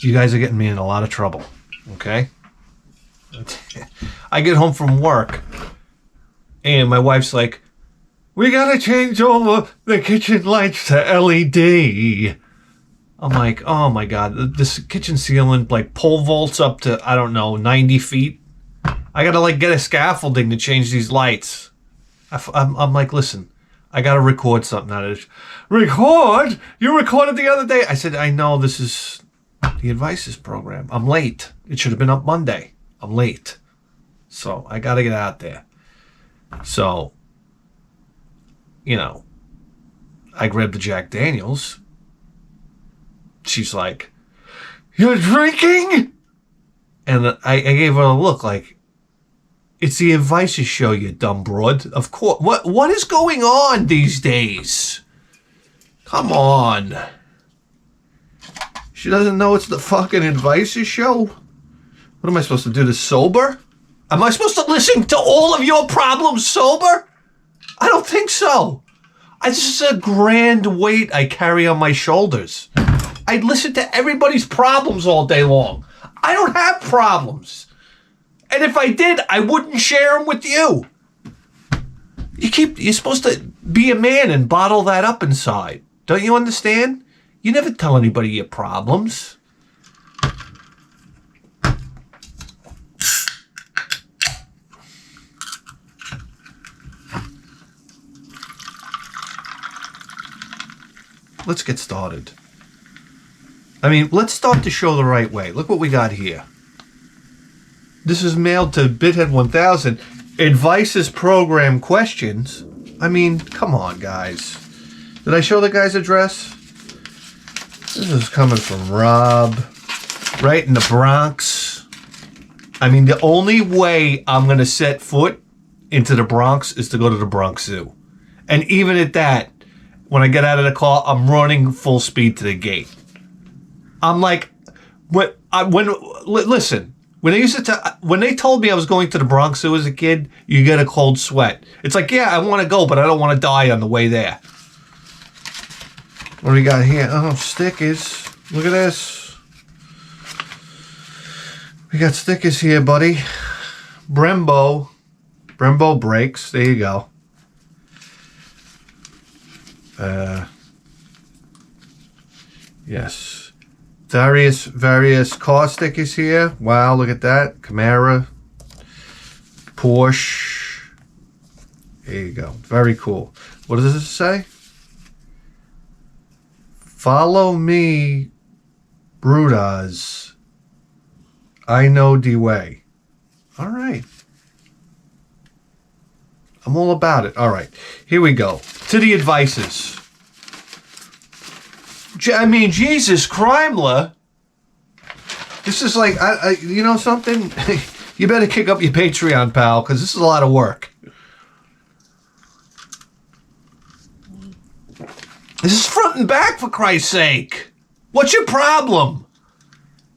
You guys are getting me in a lot of trouble, okay? I get home from work, and my wife's like, we gotta change all the kitchen lights to LED. I'm like, oh my God, this kitchen ceiling like pole vaults up to, I don't know, 90 feet. I gotta like get a scaffolding to change these lights. I'm like, listen, I gotta record something out of this. Record? You recorded the other day. I said, I know, this is the Advices program. I'm late. It should have been up Monday. I'm late. So I gotta get out there. So, you know, I grabbed the Jack Daniels. She's like, you're drinking? And I gave her a look like, it's the Advices show, you dumb broad. Of course. What is going on these days? Come on. She doesn't know it's the fucking Advices show? What am I supposed to do this sober? Am I supposed to listen to all of your problems sober? I don't think so. This is a grand weight I carry on my shoulders. I listen to everybody's problems all day long. I don't have problems. And if I did, I wouldn't share them with you. You're supposed to be a man and bottle that up inside. Don't you understand? You never tell anybody your problems. Let's get started. I mean, let's start the show the right way. Look what we got here. This is mailed to Bithead 1000. Advices program questions. I mean, come on, guys. Did I show the guy's address? This is coming from Rob. Right in the Bronx. I mean, the only way I'm going to set foot into the Bronx is to go to the Bronx Zoo. And even at that, when I get out of the car, I'm running full speed to the gate. I'm like, listen, when they told me I was going to the Bronx Zoo as a kid, you get a cold sweat. It's like, yeah, I want to go, but I don't want to die on the way there. What do we got here? Oh, stickers. Look at this. We got stickers here, buddy. Brembo brakes. There you go. Yes. Various car stickers here. Wow, look at that. Camaro. Porsche. There you go. Very cool. What does this say? Follow me, Brudas. I know the way. All right. I'm all about it. All right. Here we go. To the Advices. I mean, Jesus, Crimela. This is like, you know something? You better kick up your Patreon, pal, because this is a lot of work. This is front and back, for Christ's sake. What's your problem?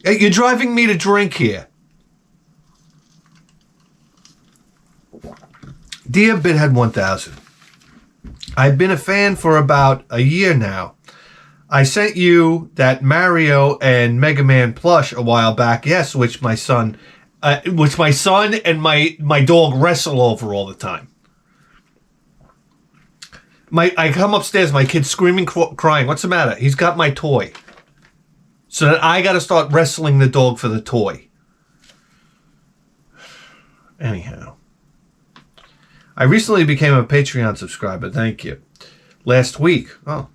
You're driving me to drink here. Dear Bithead 1000, I've been a fan for about a year now. I sent you that Mario and Mega Man plush a while back, yes, which my son and my dog wrestle over all the time. I come upstairs, my kid's screaming, crying. What's the matter? He's got my toy. So that I got to start wrestling the dog for the toy. Anyhow. I recently became a Patreon subscriber. Thank you. Last week. Oh.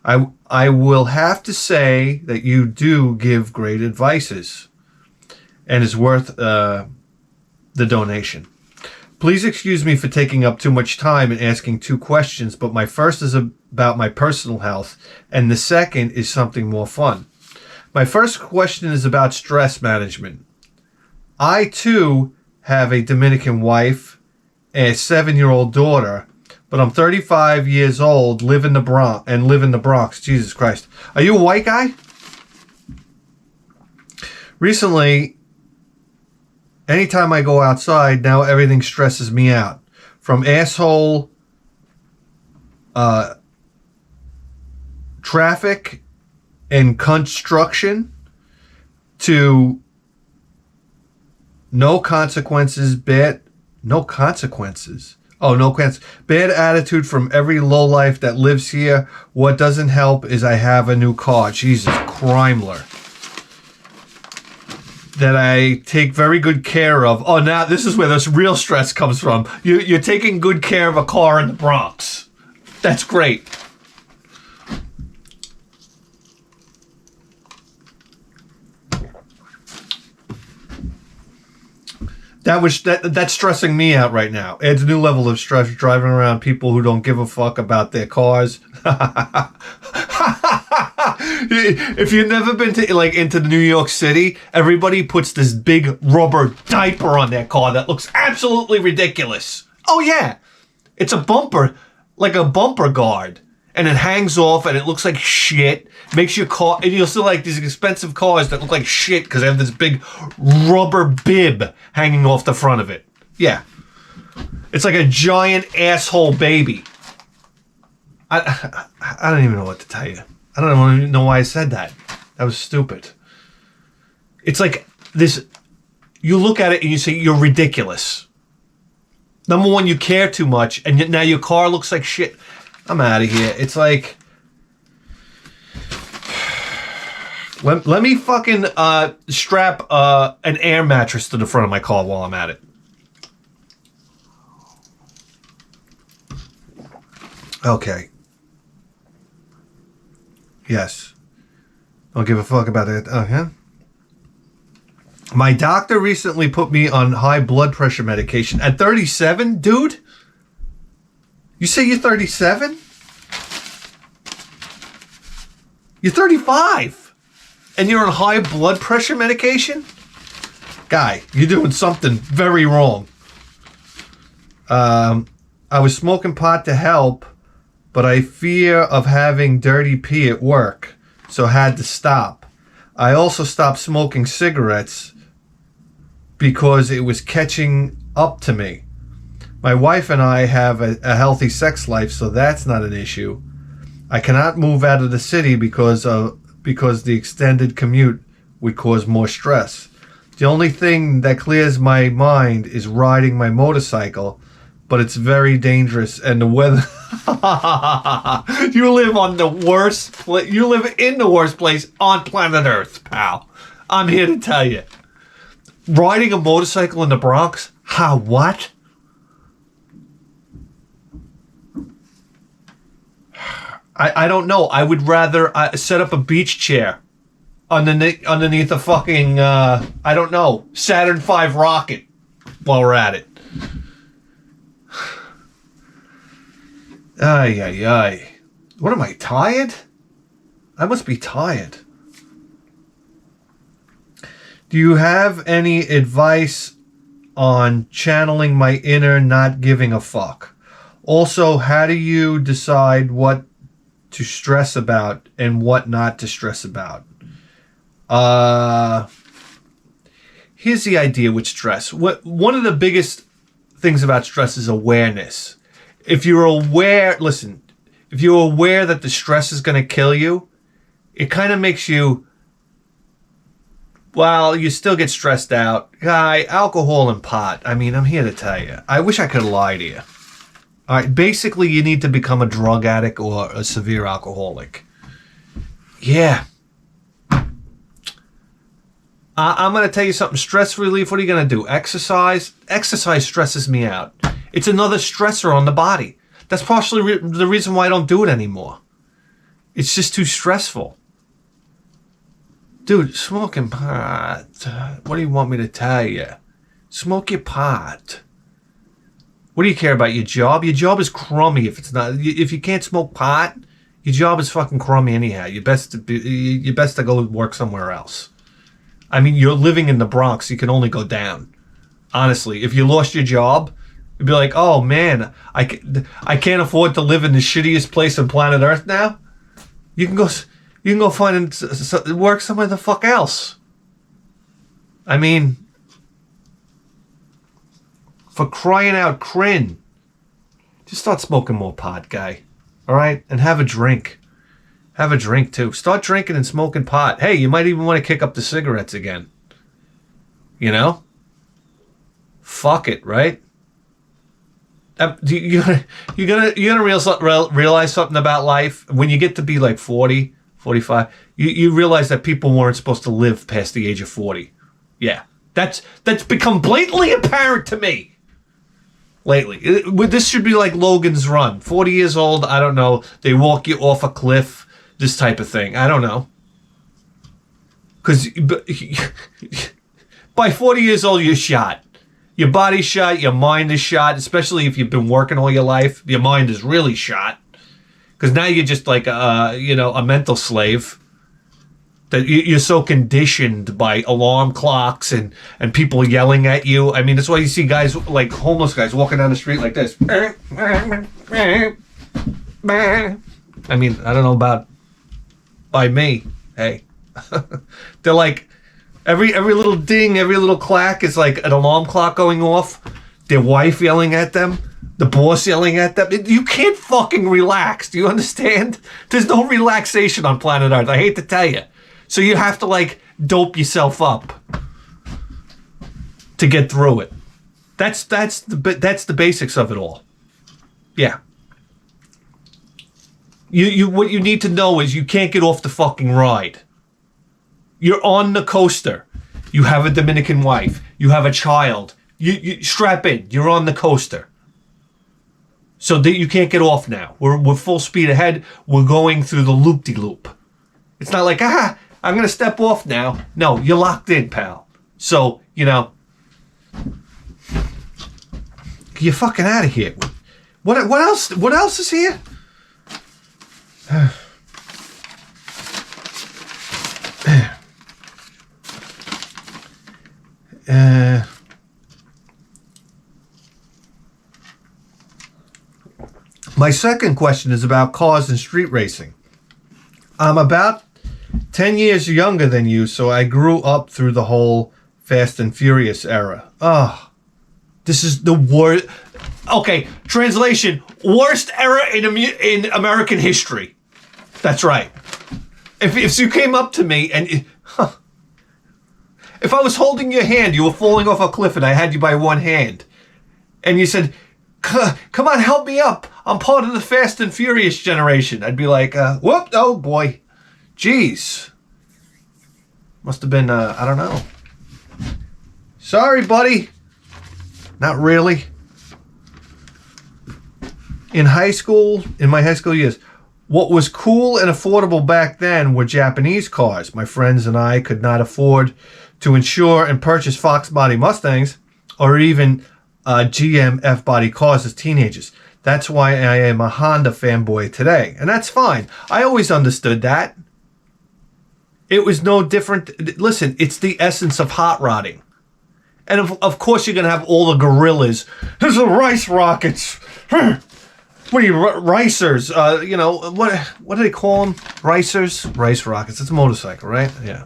I will have to say that you do give great advices. And is worth the donation. Please excuse me for taking up too much time and asking two questions, but my first is about my personal health, and the second is something more fun. My first question is about stress management. I, too, have a Dominican wife and a 7-year-old daughter, but I'm 35 years old, live in the Bronx. Jesus Christ. Are you a white guy? Recently, anytime I go outside, now everything stresses me out. From asshole traffic and construction to no consequences, no consequences. Oh, no consequences. Bad attitude from every lowlife that lives here. What doesn't help is I have a new car. Jesus, Crimler. That I take very good care of. Oh, now this is where this real stress comes from. You're taking good care of a car in the Bronx. That's great. That's stressing me out right now. Adds a new level of stress driving around people who don't give a fuck about their cars. If you've never been to into New York City, everybody puts this big rubber diaper on their car that looks absolutely ridiculous. Oh yeah, it's a bumper, like a bumper guard, and it hangs off and it looks like shit. Makes your car, and you'll see like these expensive cars that look like shit because they have this big rubber bib hanging off the front of it. Yeah, it's like a giant asshole baby. I don't even know what to tell you. I don't even know why I said that. That was stupid. It's like this. You look at it and you say you're ridiculous. Number one, you care too much, and now your car looks like shit. I'm out of here. It's like, let me fucking strap an air mattress to the front of my car while I'm at it. Okay. Yes. Don't give a fuck about it. Okay. My doctor recently put me on high blood pressure medication. At 37, dude? You say you're 37? You're 35. And you're on high blood pressure medication? Guy, you're doing something very wrong. I was smoking pot to help, but I fear of having dirty pee at work, so had to stop. I also stopped smoking cigarettes because it was catching up to me. My wife and I have a healthy sex life, so that's not an issue. I cannot move out of the city because the extended commute would cause more stress. The only thing that clears my mind is riding my motorcycle, but it's very dangerous and the weather. You live on the worst. You live in the worst place on planet Earth, pal. I'm here to tell you. Riding a motorcycle in the Bronx? How? What? I don't know. I would rather set up a beach chair underneath a fucking I don't know, Saturn V rocket while we're at it. Ay, ay, ay. What am I, tired? I must be tired. Do you have any advice on channeling my inner not giving a fuck? Also, how do you decide what to stress about and what not to stress about? Here's the idea with stress. One of the biggest things about stress is awareness. If you're aware, listen, if you're aware that the stress is going to kill you, it kind of makes you, well, you still get stressed out. Guy, alcohol and pot. I mean, I'm here to tell you. I wish I could lie to you. All right, basically, you need to become a drug addict or a severe alcoholic. Yeah. I'm going to tell you something. Stress relief, what are you going to do? Exercise? Exercise stresses me out. It's another stressor on the body. That's partially the reason why I don't do it anymore. It's just too stressful. Dude, smoking pot. What do you want me to tell you? Smoke your pot. What do you care about? Your job? Your job is crummy if it's not. If you can't smoke pot, your job is fucking crummy anyhow. You're best to go work somewhere else. I mean, you're living in the Bronx. You can only go down. Honestly, if you lost your job, you'd be like, oh man, I can't afford to live in the shittiest place on planet Earth now. You can go find work somewhere the fuck else. I mean, for crying out crin, just start smoking more pot, guy. All right, and have a drink. Have a drink too. Start drinking and smoking pot. Hey, you might even want to kick up the cigarettes again. You know? Fuck it, right? You gonna realize something about life when you get to be like 40, 45. You realize that people weren't supposed to live past the age of 40. Yeah, that's become blatantly apparent to me lately. This should be like Logan's Run. 40 years old, I don't know. They walk you off a cliff, this type of thing. I don't know. Because by 40 years old, you're shot. Your body's shot, your mind is shot, especially if you've been working all your life. Your mind is really shot. Because now you're just like, a mental slave. That you're so conditioned by alarm clocks and people yelling at you. I mean, that's why you see guys, like homeless guys, walking down the street like this. I mean, I don't know about by me. Hey. They're like... Every little ding, every little clack is like an alarm clock going off. Their wife yelling at them. The boss yelling at them. You can't fucking relax. Do you understand? There's no relaxation on planet Earth. I hate to tell you. So you have to like dope yourself up to get through it. That's the basics of it all. Yeah. You what you need to know is you can't get off the fucking ride. You're on the coaster. You have a Dominican wife. You have a child. You strap in. You're on the coaster. So that you can't get off now. We're full speed ahead. We're going through the loop-de-loop. It's not like, I'm going to step off now. No, you're locked in, pal. So, you're fucking out of here. What else? What else is here? My second question is about cars and street racing. I'm about 10 years younger than you, so I grew up through the whole Fast and Furious era. This is the worst. Okay, translation: worst era in American history. That's right. If you came up to me and if I was holding your hand, you were falling off a cliff, and I had you by one hand, and you said, "Come on, help me up. I'm part of the Fast and Furious generation," I'd be like, "Whoop! Oh boy, jeez." Must have been, I don't know. Sorry, buddy. Not really. In my high school years, what was cool and affordable back then were Japanese cars. My friends and I could not afford to insure and purchase Fox body Mustangs or even GM F-body cars as teenagers. That's why I am a Honda fanboy today. And that's fine. I always understood that. It was no different. Listen, it's the essence of hot rodding. And of course you're going to have all the gorillas. There's the rice rockets. What are you, ricers? What do they call them? Ricers? Rice rockets. It's a motorcycle, right? Yeah.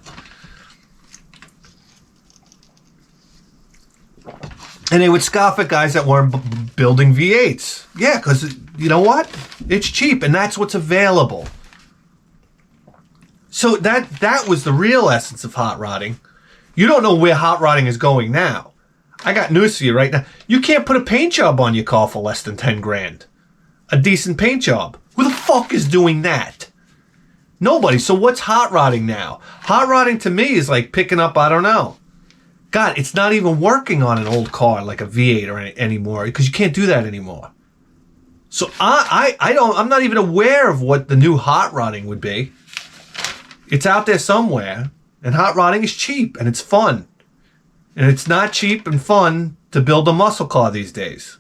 And they would scoff at guys that weren't building V8s. Yeah, because you know what? It's cheap, and that's what's available. So that was the real essence of hot rodding. You don't know where hot rodding is going now. I got news for you right now. You can't put a paint job on your car for less than 10 grand. A decent paint job. Who the fuck is doing that? Nobody. So what's hot rodding now? Hot rodding to me is like picking up, I don't know. God, it's not even working on an old car like a V8 or anymore because you can't do that anymore. So I'm not even aware of what the new hot rodding would be. It's out there somewhere, and hot rodding is cheap and it's fun. And it's not cheap and fun to build a muscle car these days.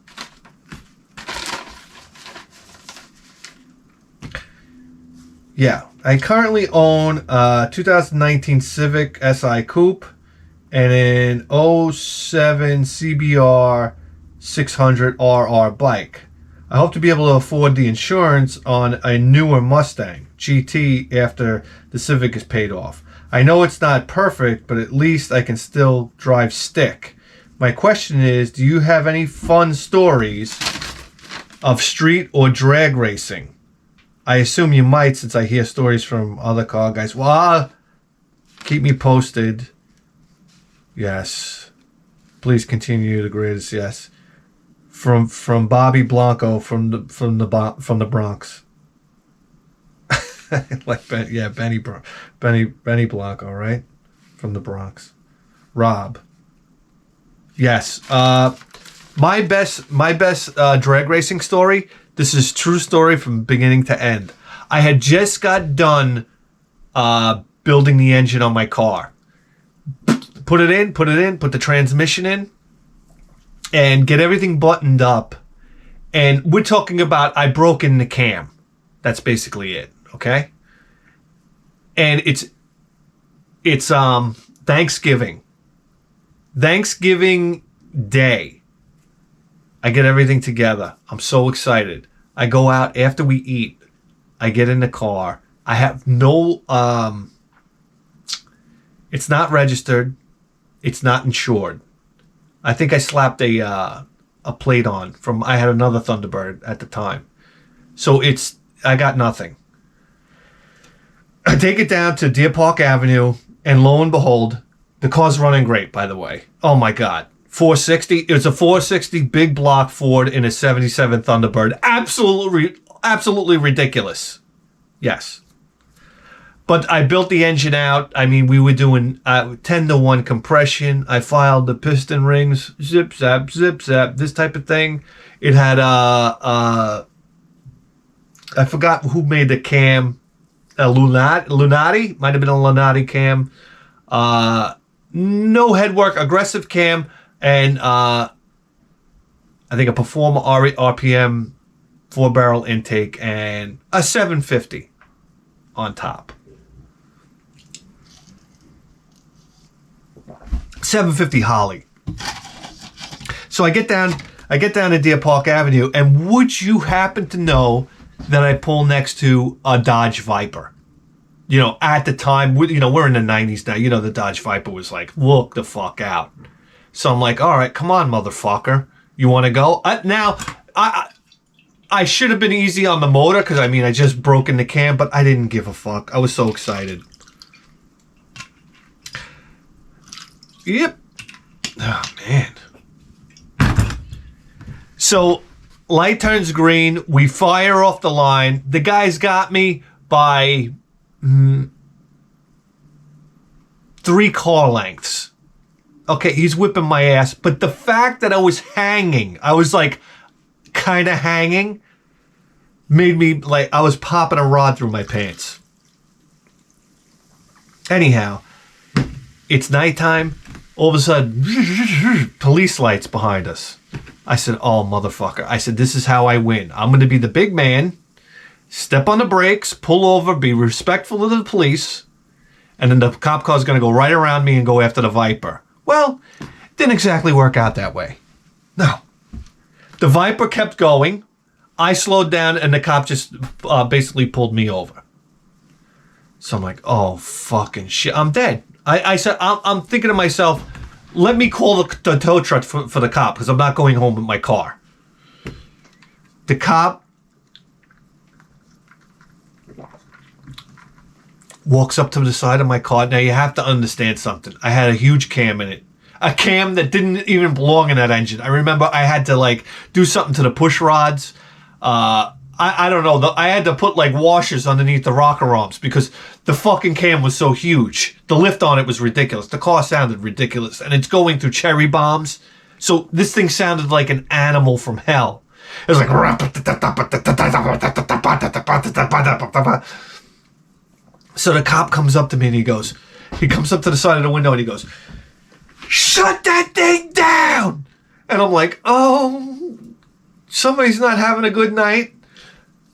Yeah, I currently own a 2019 Civic Si Coupe and an 07 CBR 600 RR bike. I hope to be able to afford the insurance on a newer Mustang GT after the Civic is paid off. I know it's not perfect, but at least I can still drive stick. My question is, do you have any fun stories of street or drag racing? I assume you might, since I hear stories from other car guys. Well, keep me posted. Yes. Please continue the greatest. Yes. From Bobby Blanco from the Bronx. Like Benny Blanco, right? From the Bronx. Rob. Yes. My best drag racing story. This is true story from beginning to end. I had just got done building the engine on my car. Put the transmission in, and get everything buttoned up. And we're talking about I broke in the cam. That's basically it, okay? And it's Thanksgiving. Thanksgiving Day. I get everything together. I'm so excited. I go out after we eat. I get in the car. I have no it's not registered. It's not insured. I think I slapped a plate on from. I had another Thunderbird at the time, so I got nothing. I take it down to Deer Park Avenue, and lo and behold, the car's running great. By the way, oh my god, 460. It's a 460 big block Ford in a '77 Thunderbird. Absolutely ridiculous. Yes. But I built the engine out. I mean, we were doing 10-to-1 compression. I filed the piston rings, zip zap, this type of thing. It had I forgot who made the cam. Lunati might have been a Lunati cam. No headwork, aggressive cam, and I think a Performer RPM 4-barrel intake and a 750 on top. 750 Holly. So I get down to Deer Park Avenue, and would you happen to know that I pull next to a Dodge Viper? You know, at the time, we're in the 90s now. You know, the Dodge Viper was like, look the fuck out. So I'm like, all right, come on, motherfucker. You want to go? Now, I should have been easy on the motor because, I mean, I just broke in the cam, but I didn't give a fuck. I was so excited. Yep. Oh, man. So, light turns green. We fire off the line. The guy's got me by 3 car lengths. Okay, he's whipping my ass. But the fact that I was hanging, I was like kind of hanging, made me like I was popping a rod through my pants. Anyhow, it's nighttime. All of a sudden, police lights behind us. I said, oh, motherfucker. I said, this is how I win. I'm going to be the big man, step on the brakes, pull over, be respectful of the police, and then the cop car's going to go right around me and go after the Viper. Well, didn't exactly work out that way. No. The Viper kept going. I slowed down, and the cop just basically pulled me over. So I'm like, oh, fucking shit. I'm dead. I said, I'm thinking to myself, let me call the tow truck for the cop because I'm not going home with my car. The cop walks up to the side of my car. Now, you have to understand something. I had a huge cam in it. A cam that didn't even belong in that engine. I remember I had to, like, do something to the push rods. I don't know. I had to put, like, washers underneath the rocker arms because the fucking cam was so huge. The lift on it was ridiculous. The car sounded ridiculous. And it's going through cherry bombs. So this thing sounded like an animal from hell. It was like... So the cop comes up to me and he comes up to the side of the window and he goes, shut that thing down! And I'm like, oh, somebody's not having a good night.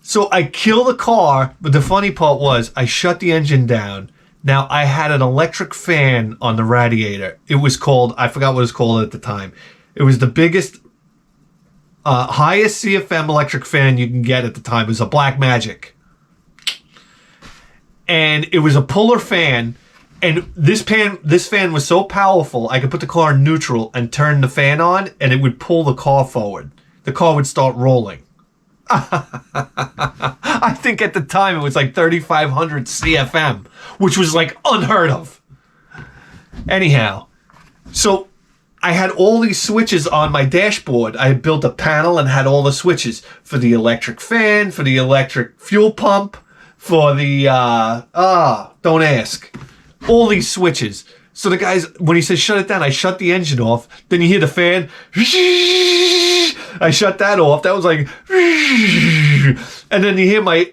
So I kill the car, but the funny part was I shut the engine down. Now, I had an electric fan on the radiator. It was called, I forgot what it was called at the time. It was the biggest, highest CFM electric fan you can get at the time. It was a Black Magic. And it was a puller fan. And this fan was so powerful, I could put the car in neutral and turn the fan on, and it would pull the car forward. The car would start rolling. I think at the time it was like 3,500 CFM, which was like unheard of. Anyhow, so I had all these switches on my dashboard. I had built a panel and had all the switches for the electric fan, for the electric fuel pump, for the, don't ask. All these switches. So the guys, when he says shut it down, I shut the engine off. Then you hear the fan. I shut that off. That was like, and then you hear my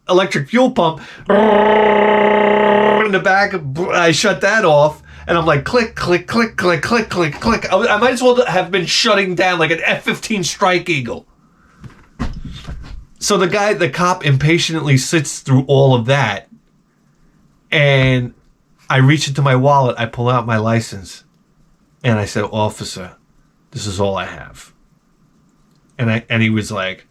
electric fuel pump in the back. I shut that off, and I'm like, click, click, click, click, click, click, click. I might as well have been shutting down like an F-15 Strike Eagle. So the cop impatiently sits through all of that, and I reach into my wallet, I pull out my license, and I said, "Officer, this is all I have." And he was like,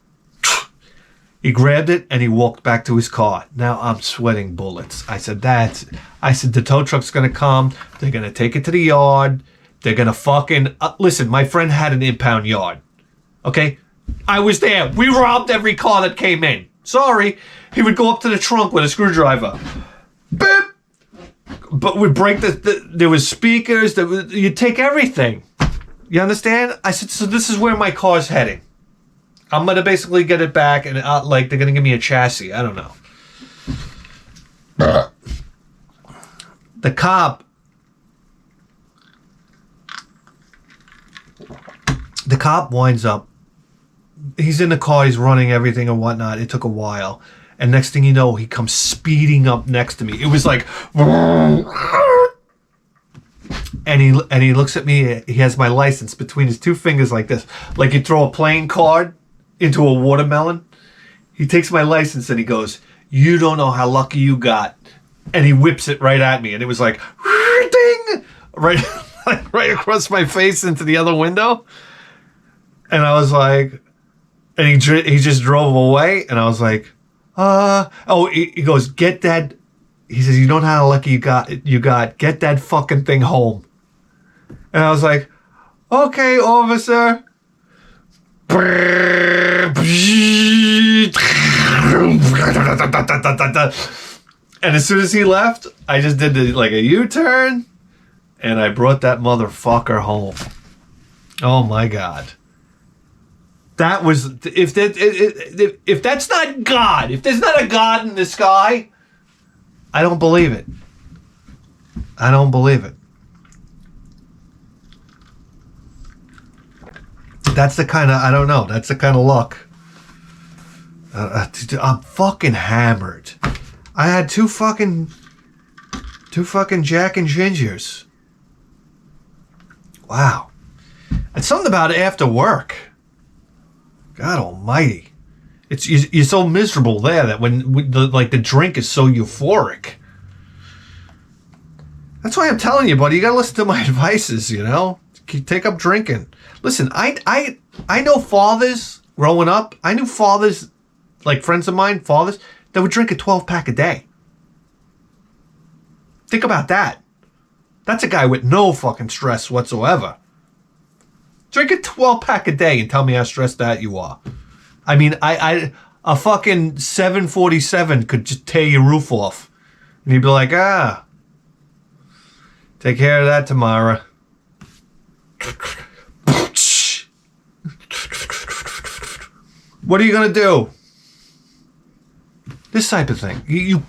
he grabbed it and he walked back to his car. Now I'm sweating bullets. I said, the tow truck's gonna come, they're gonna take it to the yard, they're gonna fucking, listen, my friend had an impound yard, okay? I was there. We robbed every car that came in. Sorry. He would go up to the trunk with a screwdriver. Beep! But we'd break there was speakers, you'd take everything. You understand? I said, so this is where my car's heading. I'm going to basically get it back, and like they're going to give me a chassis. I don't know. The cop winds up. He's in the car. He's running everything and whatnot. It took a while. And next thing you know, he comes speeding up next to me. It was like... And he looks at me. He has my license between his two fingers like this. Like you throw a playing card into a watermelon. He takes my license and he goes, "You don't know how lucky you got." And he whips it right at me. And it was like... Ding! Right, right across my face into the other window. And I was like... And he just drove away. And I was like... he goes, "Get that," he says, "you don't know how lucky you got, get that fucking thing home." And I was like, "Okay, officer." And as soon as he left, I just did like a U-turn, and I brought that motherfucker home. Oh my God. That was, if that's not God, if there's not a God in the sky, I don't believe it. I don't believe it. That's the kind of, I don't know, that's the kind of luck. I'm fucking hammered. I had two fucking Jack and Gingers. Wow. And something about it after work. God almighty. You're so miserable there that when the drink is so euphoric. That's why I'm telling you, buddy, you gotta listen to my advices, you know? Take up drinking. Listen, I know fathers growing up. I knew fathers, like friends of mine, fathers, that would drink a 12-pack a day. Think about that. That's a guy with no fucking stress whatsoever. Drink a 12-pack a day and tell me how stressed out you are. I mean, a fucking 747 could just tear your roof off. And you'd be like, take care of that tomorrow. What are you going to do? This type of thing. You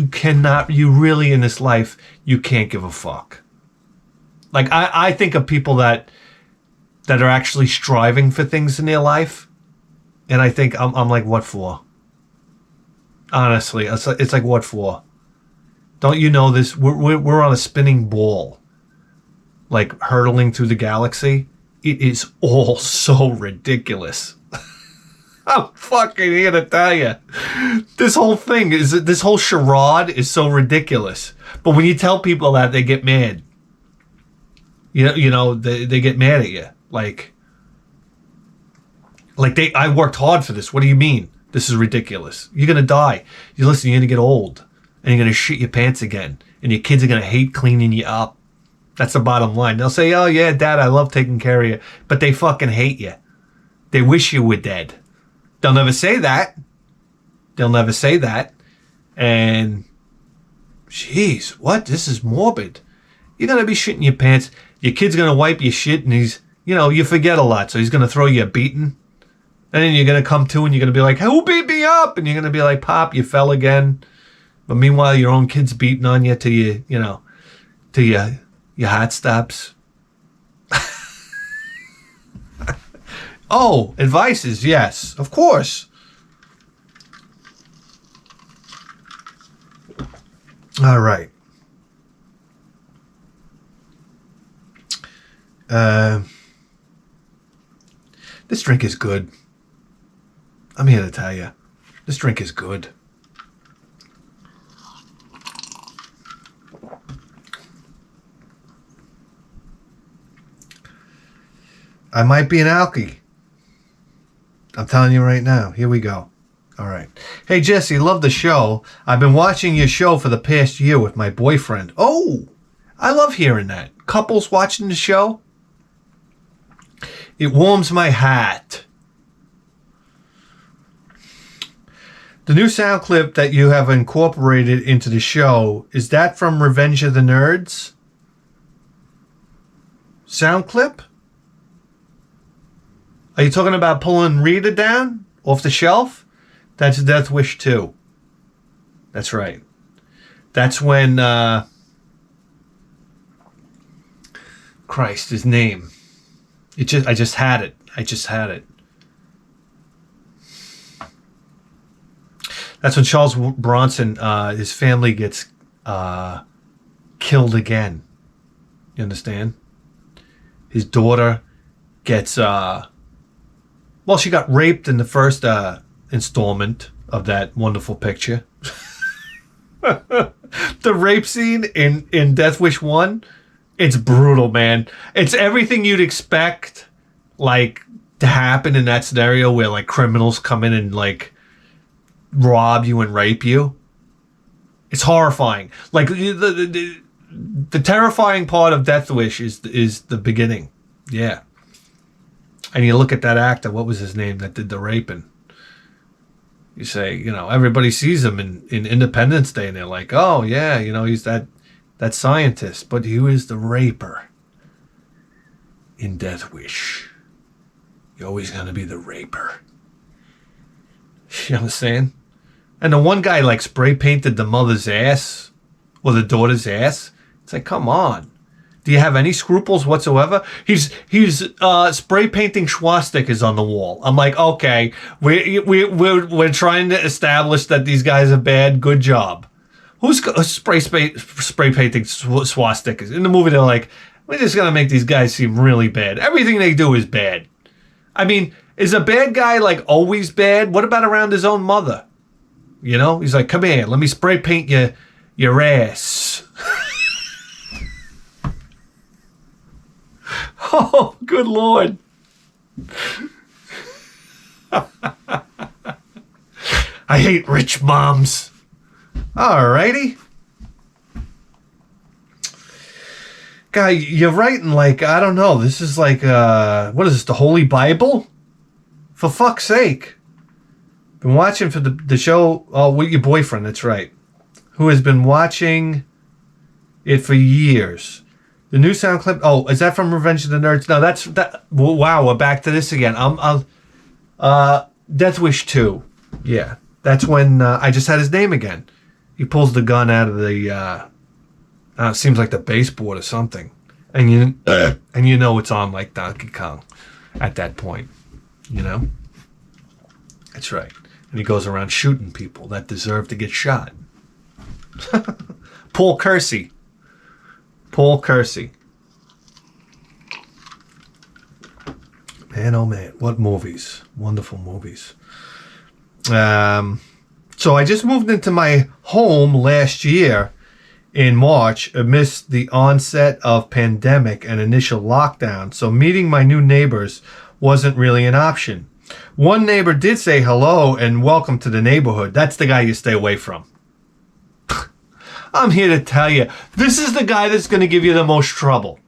cannot, you really in this life, you can't give a fuck. Like, I think of people that are actually striving for things in their life. And I think I'm like, what for? Honestly, it's like, what for? Don't you know this? We're on a spinning ball, like hurtling through the galaxy. It is all so ridiculous. I'm fucking here to tell you, this whole charade is so ridiculous. But when you tell people that, they get mad. You know, they get mad at you. Like I worked hard for this. What do you mean? This is ridiculous. You're going to die. You're going to get old. And you're going to shit your pants again. And your kids are going to hate cleaning you up. That's the bottom line. They'll say, "Oh, yeah, Dad, I love taking care of you." But they fucking hate you. They wish you were dead. They'll never say that. They'll never say that. And, jeez, what? This is morbid. You're going to be shitting your pants. Your kid's going to wipe your shit, and he's, you forget a lot, so he's going to throw you a beating. And then you're going to come to, and you're going to be like, who beat me up? And you're going to be like, Pop, you fell again. But meanwhile, your own kid's beating on you till your heart stops. Oh, advices, yes, of course. All right. This drink is good. I'm here to tell you. This drink is good. I might be an alkie. I'm telling you right now. Here we go. All right. Hey, Jesse, love the show. I've been watching your show for the past year with my boyfriend. Oh, I love hearing that. Couples watching the show. It warms my heart. The new sound clip that you have incorporated into the show, is that from Revenge of the Nerds? Sound clip? Are you talking about pulling Rita down off the shelf? That's Death Wish 2. That's right. That's when, Christ, his name. I just had it. That's when Charles Bronson, his family gets killed again. You understand? His daughter gets, she got raped in the first installment of that wonderful picture. The rape scene in Death Wish 1, it's brutal, man. It's everything you'd expect, like, to happen in that scenario where, like, criminals come in and, like, rob you and rape you. It's horrifying. Like, the terrifying part of Death Wish is the beginning. Yeah. And you look at that actor, what was his name, that did the raping? You say, everybody sees him in Independence Day, and they're like, oh, yeah, he's that scientist. But who is the raper in Death Wish? You're always going to be the raper. You understand? And the one guy, like, spray painted the mother's ass, or the daughter's ass. It's like, come on. Do you have any scruples whatsoever? He's spray painting swastikas on the wall. I'm like, okay, we're trying to establish that these guys are bad. Good job. Who's spray painting swastikas? In the movie, they're like, we're just gonna make these guys seem really bad. Everything they do is bad. I mean, is a bad guy like always bad? What about around his own mother? He's like, come here, let me spray paint your ass. Oh, good Lord. I hate rich moms. Alrighty. Guy, you're writing like, I don't know, this is like, what is this, the Holy Bible? For fuck's sake. Been watching for the show, with your boyfriend, that's right. Who has been watching it for years. The new sound clip. Oh, is that from Revenge of the Nerds? No, that's that. Wow, we're back to this again. Death Wish 2. Yeah, that's when I just had his name again. He pulls the gun out of the. It seems like the baseboard or something, and you know it's on like Donkey Kong, at that point. That's right. And he goes around shooting people that deserve to get shot. Paul Kersey. Paul Kersey. Man, oh man, what movies. Wonderful movies. So I just moved into my home last year in March amidst the onset of pandemic and initial lockdown. So meeting my new neighbors wasn't really an option. One neighbor did say hello and welcome to the neighborhood. That's the guy you stay away from. I'm here to tell you, this is the guy that's going to give you the most trouble.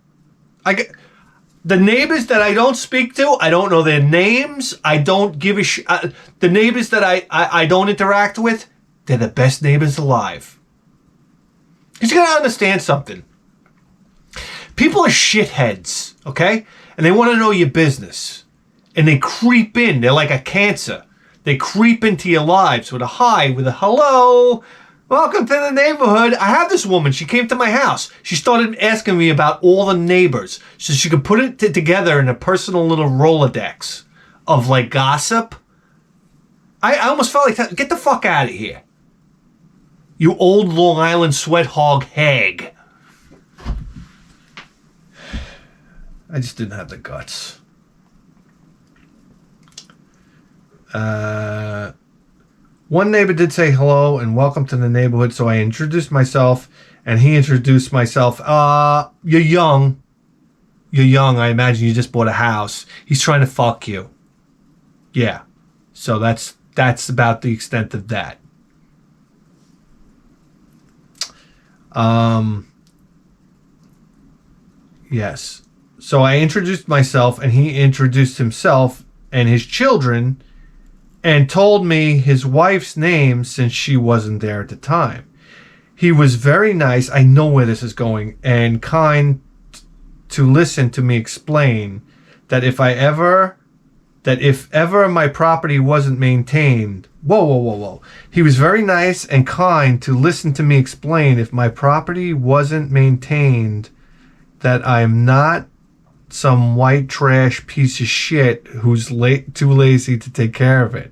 The neighbors that I don't speak to, I don't know their names. I don't give a shit. The neighbors that I don't interact with, they're the best neighbors alive. Because you got to understand something. People are shitheads, okay? And they want to know your business. And they creep in. They're like a cancer. They creep into your lives with a hi, with a hello. Welcome to the neighborhood. I have this woman. She came to my house. She started asking me about all the neighbors so she could put it together in a personal little Rolodex of like gossip. I almost felt like, get the fuck out of here. You old Long Island sweat hog hag. I just didn't have the guts. One neighbor did say hello and welcome to the neighborhood, so I introduced myself, and he introduced myself. You're young. You're young. I imagine you just bought a house. He's trying to fuck you. Yeah. So that's about the extent of that. Yes. So I introduced myself, and he introduced himself and his children, and told me his wife's name since she wasn't there at the time. He was very nice, I know where this is going, and kind to listen to me explain that if ever my property wasn't maintained, whoa. He was very nice and kind to listen to me explain if my property wasn't maintained, that I'm not some white trash piece of shit who's too lazy to take care of it.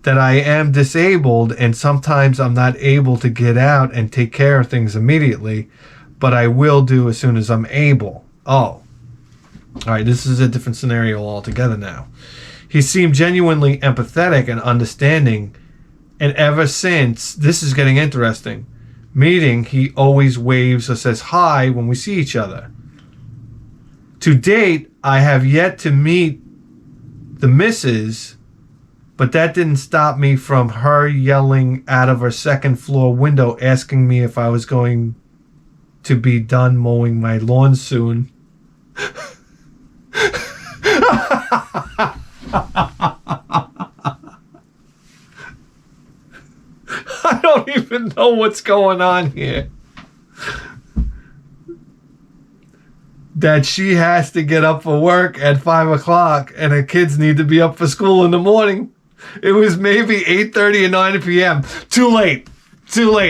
That I am disabled and sometimes I'm not able to get out and take care of things immediately, but I will do as soon as I'm able. Oh. All right, this is a different scenario altogether now. He seemed genuinely empathetic and understanding, and ever since, this is getting interesting, meeting, he always waves or says hi when we see each other. To date, I have yet to meet the missus, but that didn't stop me from her yelling out of her second floor window asking me if I was going to be done mowing my lawn soon. I don't even know what's going on here. That she has to get up for work at 5 o'clock and her kids need to be up for school in the morning. It was maybe 8:30 or 9 p.m. Too late.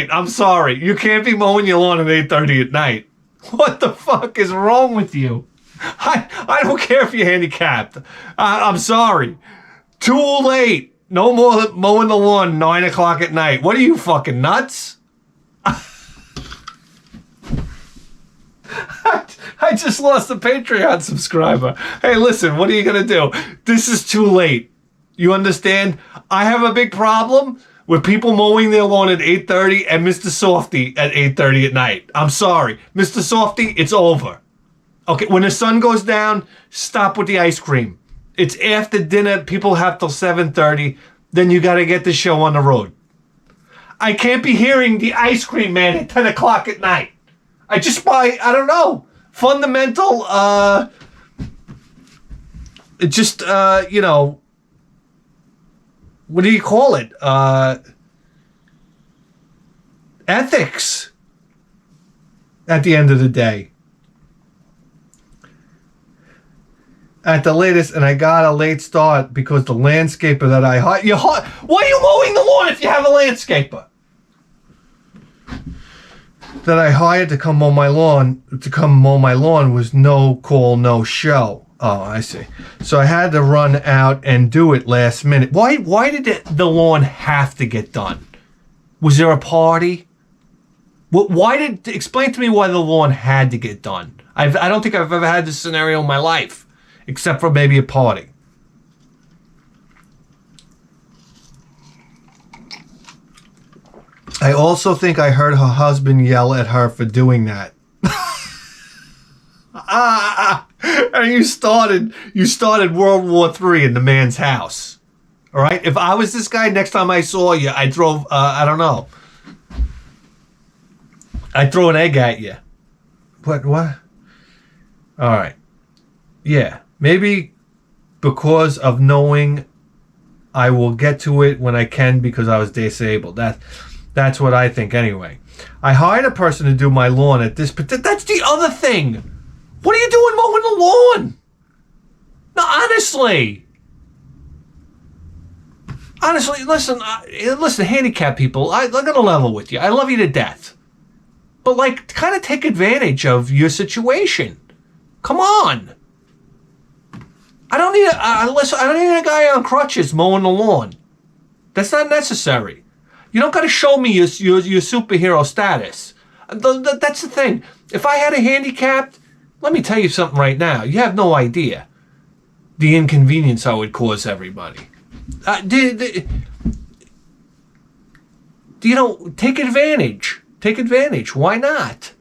I'm sorry. You can't be mowing your lawn at 8:30 at night. What the fuck is wrong with you? I don't care if you're handicapped. I'm sorry. Too late. No more mowing the lawn 9 o'clock at night. What are you, fucking nuts? I just lost a Patreon subscriber. Hey, listen, what are you going to do? This is too late. You understand? I have a big problem with people mowing their lawn at 8:30 and Mr. Softy at 8:30 at night. I'm sorry. Mr. Softy, it's over. Okay, when the sun goes down, stop with the ice cream. It's after dinner. People have till 7:30. Then you got to get the show on the road. I can't be hearing the ice cream man at 10 o'clock at night. I just buy, I don't know, fundamental, you know, what do you call it? Ethics at the end of the day. At the latest, and I got a late start because the landscaper that I hired, why are you mowing the lawn if you have a landscaper? That I hired to come mow my lawn was no call, no show. Oh, I see. So I had to run out and do it last minute. Why did the lawn have to get done? Was there a party? Explain to me why the lawn had to get done. I don't think I've ever had this scenario in my life, except for maybe a party. I also think I heard her husband yell at her for doing that. And you started World War III in the man's house. All right? If I was this guy, next time I saw you, I drove, I don't know. I'd throw an egg at you. What? All right. Yeah, maybe because of knowing I will get to it when I can because I was disabled. That's what I think anyway. I hired a person to do my lawn at this, but that's the other thing. What are you doing mowing the lawn? No, honestly. Honestly, listen, handicapped people, I'm gonna level with you. I love you to death. But like, kind of take advantage of your situation. Come on. I don't need a guy on crutches mowing the lawn. That's not necessary. You don't got to show me your superhero status. That's the thing. If I had a handicapped, let me tell you something right now. You have no idea the inconvenience I would cause everybody. Take advantage. Take advantage. Why not?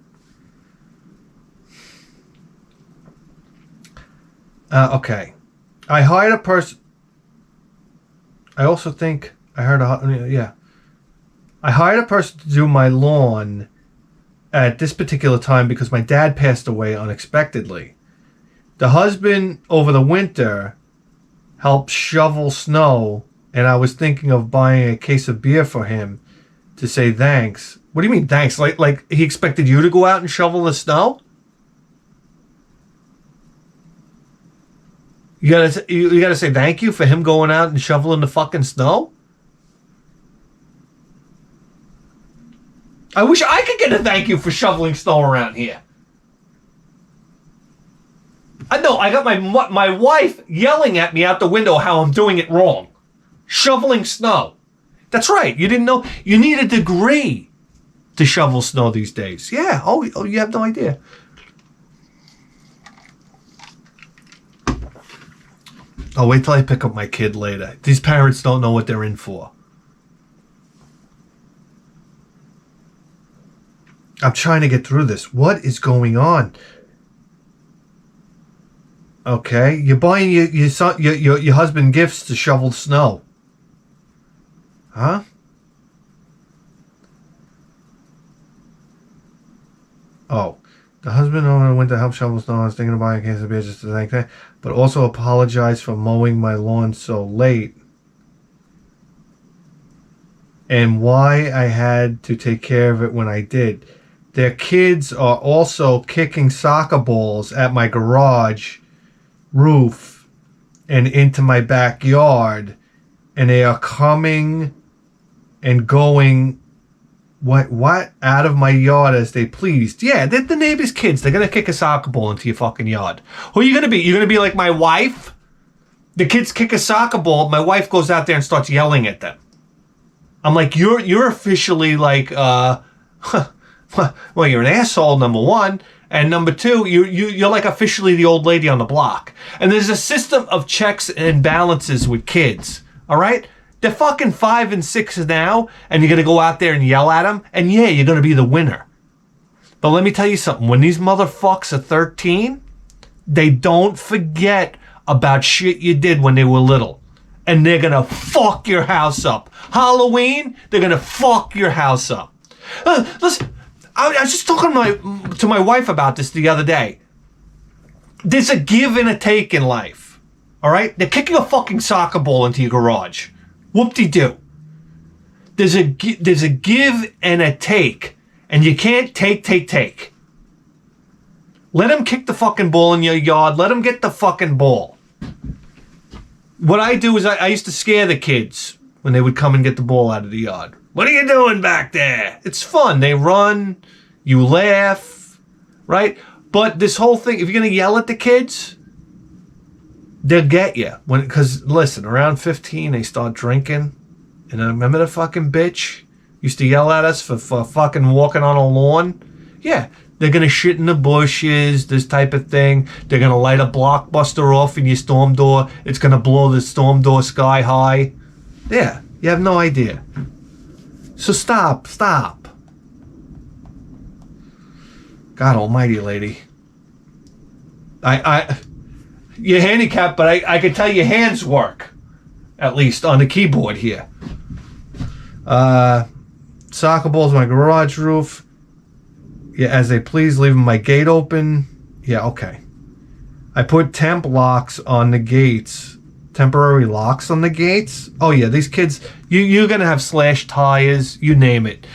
Okay. I hired a person. I also think I hired I hired a person to do my lawn at this particular time because my dad passed away unexpectedly. The husband, over the winter, helped shovel snow, and I was thinking of buying a case of beer for him to say thanks. What do you mean thanks? Like he expected you to go out and shovel the snow? You gotta say thank you for him going out and shoveling the fucking snow? I wish I could get a thank you for shoveling snow around here. I know, I got my wife yelling at me out the window how I'm doing it wrong. Shoveling snow. That's right, you didn't know. You need a degree to shovel snow these days. Yeah, oh you have no idea. I'll wait till I pick up my kid later. These parents don't know what they're in for. I'm trying to get through this. What is going on? Okay, you're buying your husband gifts to shovel snow. Huh? Oh. The husband over went to help shovel snow. I was thinking of buying a case of beer just to thank them, but also apologize for mowing my lawn so late and why I had to take care of it when I did. Their kids are also kicking soccer balls at my garage roof and into my backyard, and they are coming and going what out of my yard as they pleased. Yeah, they're the neighbor's kids. They're gonna kick a soccer ball into your fucking yard. Who are you gonna be? You're gonna be like my wife? The kids kick a soccer ball, my wife goes out there and starts yelling at them. I'm like, you're officially like well, you're an asshole, number one, and number two, you're like officially the old lady on the block. And there's a system of checks and balances with kids. All right? They're fucking 5 and 6 now, and you're going to go out there and yell at them, and yeah, you're going to be the winner. But let me tell you something. When these motherfucks are 13, they don't forget about shit you did when they were little. And they're going to fuck your house up. Halloween, they're going to fuck your house up. Listen, I was just talking to my wife about this the other day. There's a give and a take in life. All right? They're kicking a fucking soccer ball into your garage. Whoop-de-doo. There's a give and a take, and you can't take. Let them kick the fucking ball in your yard. Let them get the fucking ball. What I do is I used to scare the kids when they would come and get the ball out of the yard. What are you doing back there? It's fun. They run, you laugh, right? But this whole thing, if you're going to yell at the kids, they'll get you. Because, listen, around 15, they start drinking. And I remember the fucking bitch used to yell at us for fucking walking on a lawn. Yeah, they're going to shit in the bushes, this type of thing. They're going to light a blockbuster off in your storm door. It's going to blow the storm door sky high. Yeah, you have no idea. So stop. God almighty, lady. You're handicapped, but I can tell your hands work. At least on the keyboard here. Soccer balls on my garage roof. Yeah, as they please, leaving my gate open. Yeah, okay. I put temporary locks on the gates. Oh yeah, these kids, you're gonna have slashed tires, you name it.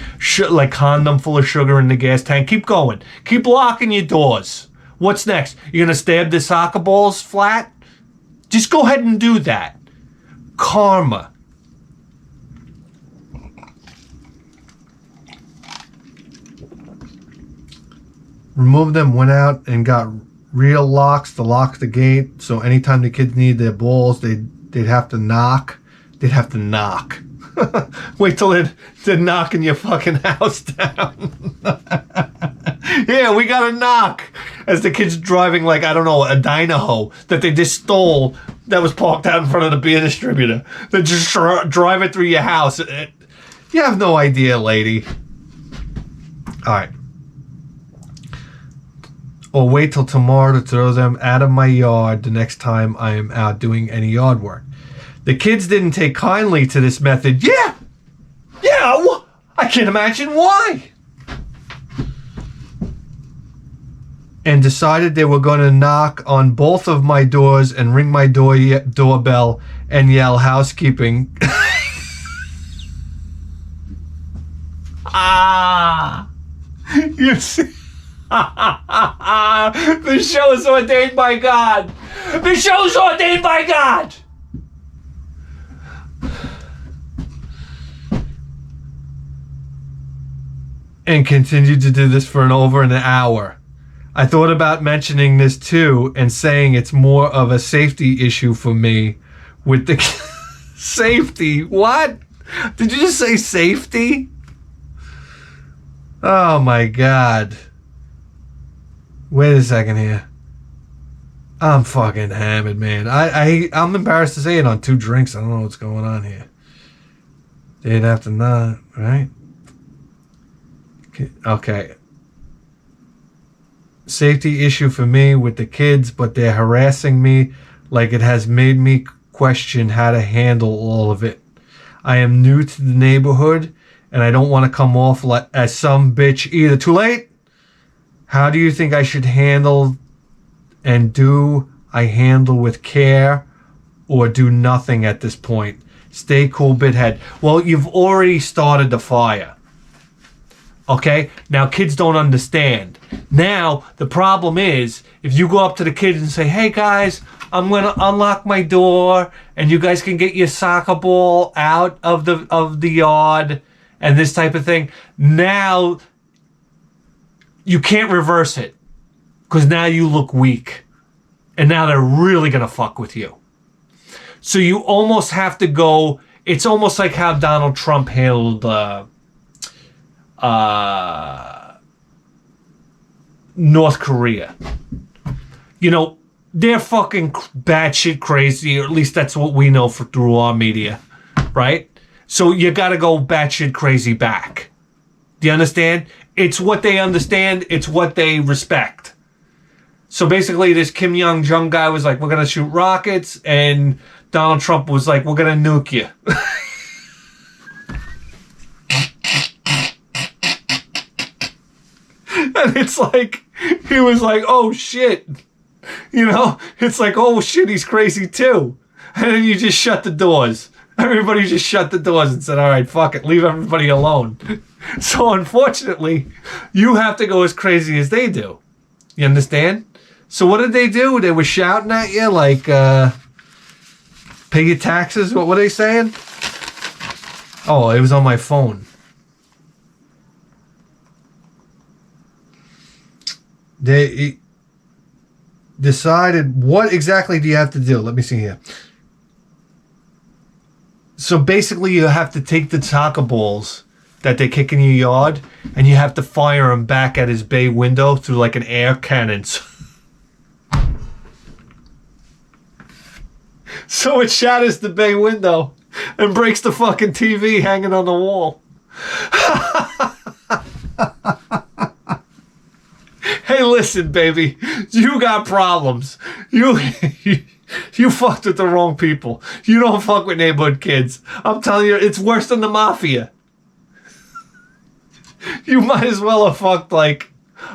Like condom full of sugar in the gas tank. Keep going. Keep locking your doors. What's next? You're gonna stab the soccer balls flat? Just go ahead and do that. Karma. Removed them, went out and got real locks to lock the gate. So anytime the kids need their balls, they'd have to knock. They'd have to knock. Wait till they're knocking your fucking house down. Yeah, we got to knock. As the kid's driving, like, I don't know, a Dynaho that they just stole that was parked out in front of the beer distributor. They just drive it through your house. You have no idea, lady. All right. Or wait till tomorrow to throw them out of my yard the next time I am out doing any yard work. The kids didn't take kindly to this method. Yeah, I can't imagine why. And decided they were going to knock on both of my doors and ring my doorbell and yell housekeeping. You see? The show is ordained by God. The show is ordained by God. And continued to do this for over an hour. I thought about mentioning this too and saying it's more of a safety issue for me with the safety. What? Did you just say safety? Oh my God. Wait a second here. I'm fucking hammered, man. I'm embarrassed to say it on 2 drinks. I don't know what's going on here. They'd have to not, right? Okay. Safety issue for me with the kids, but they're harassing me like it has made me question how to handle all of it. I am new to the neighborhood and I don't want to come off as some bitch either. Too late? How do you think I should handle, and do I handle with care or do nothing at this point? Stay cool, bithead. Well, you've already started the fire. Okay? Now, kids don't understand. Now, the problem is, if you go up to the kids and say, hey guys, I'm going to unlock my door and you guys can get your soccer ball out of the yard and this type of thing. Now, you can't reverse it because now you look weak and now they're really going to fuck with you. So you almost have to go, it's almost like how Donald Trump handled North Korea. You know, they're fucking batshit crazy, or at least that's what we know through our media, right? So you got to go batshit crazy back. Do you understand? It's what they understand. It's what they respect. So basically, this Kim Jong-un guy was like, we're going to shoot rockets. And Donald Trump was like, we're going to nuke you. And it's like, he was like, oh shit. You know, it's like, oh shit, he's crazy too. And then you just shut the doors. Everybody just shut the doors and said, all right, fuck it, leave everybody alone. So unfortunately, you have to go as crazy as they do. You understand? So what did they do? They were shouting at you like, pay your taxes? What were they saying? Oh, it was on my phone. They decided, what exactly do you have to do? Let me see here. So basically, you have to take the soccer balls that they kick in your yard, and you have to fire them back at his bay window through like an air cannon. So it shatters the bay window and breaks the fucking TV hanging on the wall. Hey, listen, baby, you got problems. You fucked with the wrong people. You don't fuck with neighborhood kids. I'm telling you, it's worse than the mafia. You might as well have fucked like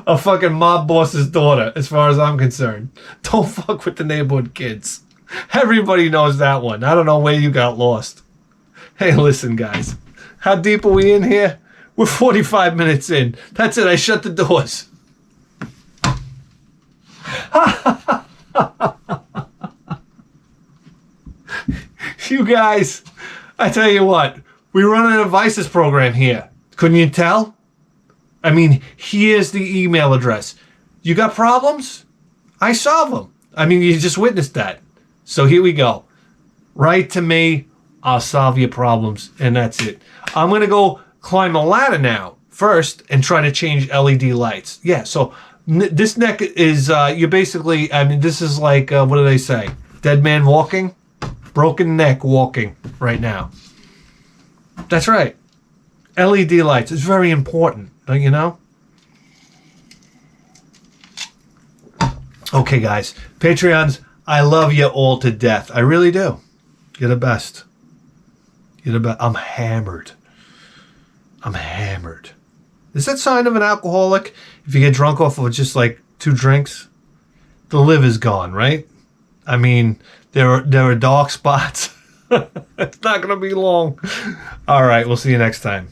a fucking mob boss's daughter, as far as I'm concerned. Don't fuck with the neighborhood kids. Everybody knows that one. I don't know where you got lost. Hey, listen, guys. How deep are we in here? We're 45 minutes in. That's it. I shut the doors. You guys, I tell you what, we run an advices program here. Couldn't you tell? I mean, here's the email address. You got problems? I solve them. I mean, you just witnessed that. So here we go. Write to me. I'll solve your problems. And that's it. I'm going to go climb a ladder now first and try to change LED lights. Yeah, so this neck is, you're basically, I mean, this is like, what do they say? Dead man walking? Broken neck walking right now. That's right. LED lights is very important, don't you know? Okay, guys. Patreons, I love you all to death. I really do. You're the best. You're the best. I'm hammered. I'm hammered. Is that sign of an alcoholic? If you get drunk off of just like 2 drinks? The liver's gone, right? I mean, there are dark spots. It's not going to be long. All right, we'll see you next time.